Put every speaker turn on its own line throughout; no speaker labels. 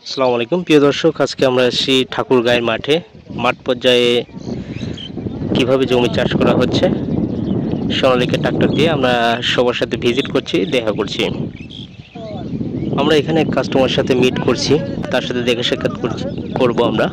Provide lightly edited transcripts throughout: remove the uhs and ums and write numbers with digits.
আসসালামু আলাইকুম প্রিয় দর্শক, আজকে আমরা এসেছি ঠাকুরগাঁয়ের মাঠ পর্যায়ে কিভাবে জমি চাষ করা হচ্ছে সোনালিকা ট্রাক্টর দিয়ে আমরা সবার সাথে ভিজিট করছি, দেখা করছি। আমরা এখানে কাস্টমার সাথে মিট করছি, তার সাথে দেখা সাক্ষাৎ করবো আমরা।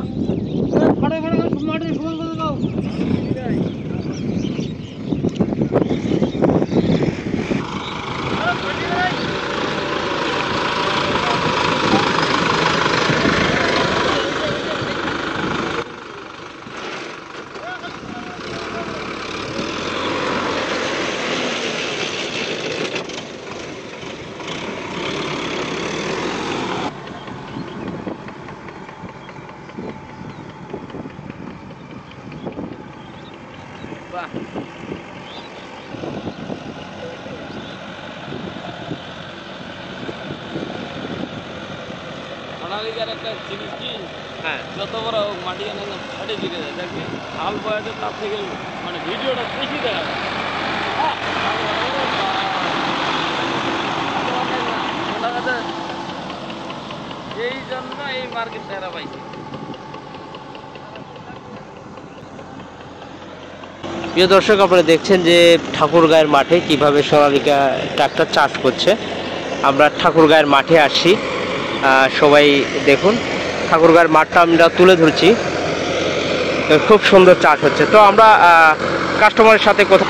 সোনালিকার একটা জিনিস কি, যত বড় মাটি ফাটে দিকে যায়, দেখবি হাল বয়াতে তার থেকে মানে ভিডিওটা বেশি দেখা যায়। এই জন্য এই মার্কেটটা এরা পাইছে।
প্রিয় দর্শক, আপনারা দেখছেন যে ঠাকুরগাঁয়ের মাঠে কিভাবে সোনালিকা ট্রাক্টর চাষ করছে। আমরা ঠাকুরগাঁয়ের মাঠে আসছি, সবাই দেখুন ঠাকুরগাঁয়ের মাঠটা আমরা তুলে ধরছি। খুব সুন্দর চাষ হচ্ছে। তো আমরা কাস্টমারের সাথে কথা।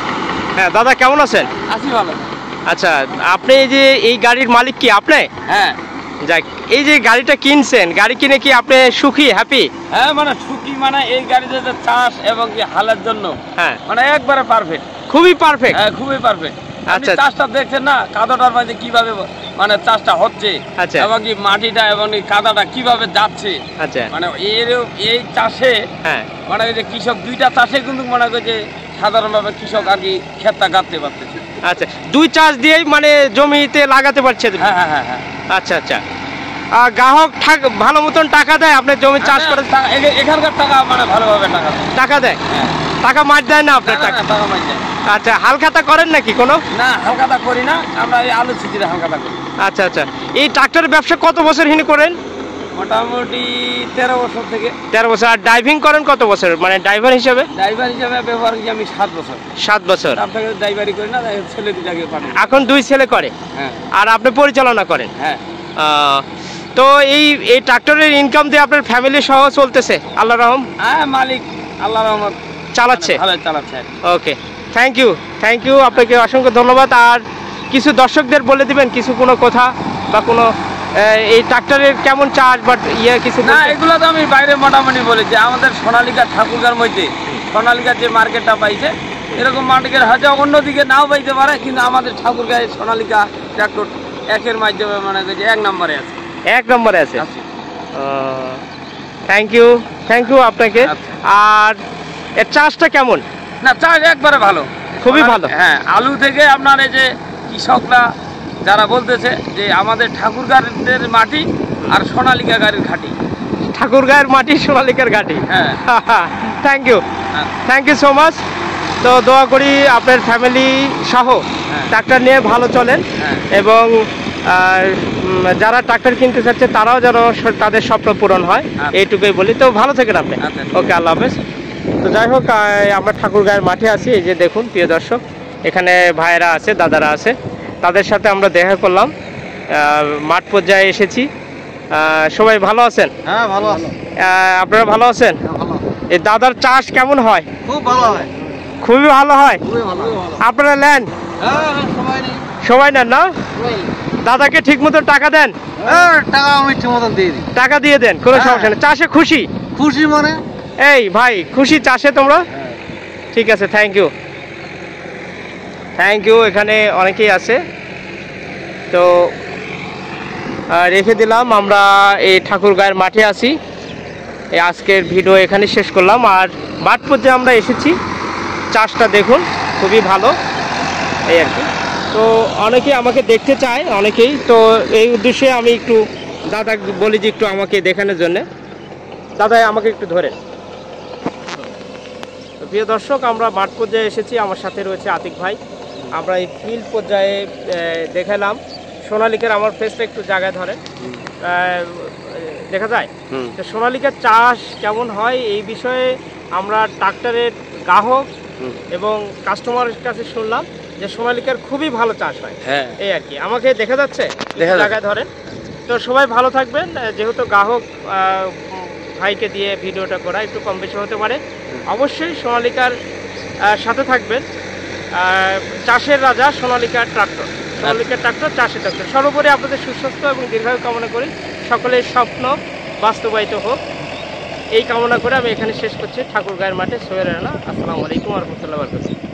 হ্যাঁ দাদা, কেমন আছেন?
আছি ভালো।
আচ্ছা, আপনি এই যে এই গাড়ির মালিক কি আপনি?
হ্যাঁ।
যাক, এই যে গাড়িটা কিনছেন, গাড়ি কিনে কি আপনি সুখী, হ্যাপি?
হ্যাঁ, মানে সুখী, মানে এই গাড়িতে চাষ এবং কি হালের জন্য
হ্যাঁ
মানে একবারে পারফেক্ট,
খুবই পারফেক্ট।
হ্যাঁ খুবই পারফেক্ট।
আচ্ছা,
চাষটা দেখছেন না, কাদাটার মধ্যে কিভাবে মানে চাষটা হচ্ছে,
আচ্ছা,
এবং কি মাটিটা এবং এই কাদাটা কিভাবে যাচ্ছে।
আচ্ছা,
মানে এই চাষে
হ্যাঁ
মানে যে কৃষক দুইটা চাষে কিন্তু মনে করে যে সাধারণভাবে কৃষক আর কি ক্ষেতটা কাটতে পারতেছে।
আচ্ছা, দুই চাষ দিয়েই মানে জমিতে লাগাতে পারছে।
হ্যাঁ হ্যাঁ হ্যাঁ হ্যাঁ।
আচ্ছা আচ্ছা, গ্রাহক ভালো মতন টাকা দেয় আপনার জমি চাষ করে?
এখানকার টাকা মানে ভালোভাবে
টাকা দেয়। টাকা মার দেয় না আপনার? টাকা
মার দেয়।
আচ্ছা, হালখাতা করেন নাকি কোনো?
না, হালখাতা করি না, আমরা এই আলু সিজিরে হালখাতা করি।
আচ্ছা আচ্ছা, এই ট্রাক্টরের ব্যবসা কত বছর হিনি করেন?
মোটামুটি 13 বছর থেকে।
13 বছর। আর ড্রাইভিং করেন কত বছর, মানে ড্রাইভার হিসাবে?
ড্রাইভার হিসাবে ব্যবহার করি আমি 7 বছর।
7 বছর।
তার থেকে ড্রাইভারি করি না, ছেলে দুটাকে পাঠাই।
এখন 2 ছেলে করে?
হ্যাঁ।
আর আপনি পরিচালনা করেন?
হ্যাঁ।
তো এই ট্রাক্টরের ইনকাম দিয়ে আপনার ফ্যামিলি সহ চলতেছে আল্লাহর রহম?
হ্যাঁ, মালিক আল্লাহর রহমত
চালাচ্ছে।
ভালো চালাচ্ছে।
ওকে, থ্যাংক ইউ, আপনাকে অসংখ্য ধন্যবাদ। আর কিছু দর্শকদের বলে দিবেন কিছু কোনো কথা বা কোনো এই ট্রাক্টরের কেমন চার্জ বা কিছু?
না, এগুলো তো আমি বাইরে মোটামুটি বলেছি। আমাদের সোনালিকা ঠাকুরগাঁর মধ্যে সোনালিকার যে মার্কেটটা পাইছে, এরকম মার্কেট হয়তো অন্যদিকে নাও পাইতে পারে, কিন্তু আমাদের ঠাকুরগাঁয়ে সোনালিকা ট্রাক্টর একের মাধ্যমে মানে 1 নম্বরে আছে।
1 নম্বরে আছে। থ্যাংক ইউ আপনাকে। আর এর চাষটা কেমন?
না, চাষ একবারে ভালো,
খুবই ভালো।
হ্যাঁ, আলু থেকে আপনার এই যে কৃষকরা যারা বলতেছে যে আমাদের ঠাকুরগাঁয়ের মাটি আর সোনালিকা গাড়ির ঘাটি।
ঠাকুরগাঁয়ের মাটি, সোনালিকার ঘাটি।
হ্যাঁ।
Thank you so much. তো দোয়া করি আপনার ফ্যামিলি সহ ট্রাক্টর নিয়ে ভালো চলেন, এবং যারা ট্রাক্টর কিনতে চাচ্ছে তারাও যেন তাদের স্বপ্ন পূরণ হয়, এইটুকুই বলি। তো ভালো থাকেন আপনি। ওকে, আল্লাহ হাফেজ। তো যাই হোক, আমরা ঠাকুরগাঁয়ের মাঠে আছি। এই যে দেখুন প্রিয় দর্শক, এখানে ভাইয়েরা আছে, দাদারা আছে, তাদের সাথে আমরা দেখা করলাম। মাঠ পর্যায়ে এসেছি। সবাই ভালো আছেন?
হ্যাঁ, ভালো আছি।
আপনারা ভালো আছেন? এই দাদার চাষ কেমন হয়?
খুব ভালো হয়।
খুবই ভালো হয়। আপনারা নেন? সবাই নেন না? দাদাকে ঠিক মতো টাকা দেন?
টাকা আমি ঠিক মতন দিয়ে দিই।
টাকা দিয়ে দেন, কোনো সমস্যা নেই। চাষে খুশি?
খুশি মানে
এই ভাই, খুশি চাষে তোমরা? ঠিক আছে, থ্যাংক ইউ। এখানে অনেকেই আছে, তো রেখে দিলাম। আমরা এই ঠাকুরগাঁয়ের মাঠে আছি। এই আজকের ভিডিও এখানে শেষ করলাম। আর মাঠ পর্যায়ে আমরা এসেছি, চাষটা দেখুন খুবই ভালো, এই আর কি। তো অনেকেই আমাকে দেখতে চায়, অনেকেই। তো এই উদ্দেশ্যে আমি একটু দাদা বলি যে একটু আমাকে দেখানোর জন্যে। দাদা, আমাকে একটু ধরেন। তো প্রিয় দর্শক, আমরা মাঠ পর্যায়ে এসেছি, আমার সাথে রয়েছে আতিক ভাই। আমরা এই ফিল্ড পর্যায়ে দেখালাম সোনালিকার। আমার ফেসটা একটু জায়গায় ধরেন। দেখা যায়।
হুম।
তো সোনালিকার চাষ কেমন হয় এই বিষয়ে আমরা ট্রাক্টরের গ্রাহক
হুম।
এবং কাস্টমারের কাছে শুনলাম যে সোনালিকার খুবই ভালো চাষ হয়।
হ্যাঁ।
এই আর কি। আমাকে দেখা যাচ্ছে?
দেখা যাচ্ছে।
জায়গায় ধরেন। তো সবাই ভালো থাকবেন। যেহেতু গ্রাহক ভাইকে দিয়ে ভিডিওটা করা একটু কম বেশি হতে পারে। অবশ্যই সোনালিকার সাথে থাকবেন। চাষের রাজা সোনালিকা ট্রাক্টর। সোনালিকা ট্রাক্টর, চাষের ট্রাক্টর। সর্বোপরি আপনাদের সুস্বাস্থ্য এবং দীর্ঘায়ু কামনা করি। সকলের স্বপ্ন বাস্তবায়িত হোক এই কামনা করে আমি এখানে শেষ করছি। ঠাকুরগাঁয়ের মাঠে সোহেল রানা। আসসালামু আলাইকুম ওয়া রাহমাতুল্লাহি ওয়া বারাকাতুহু।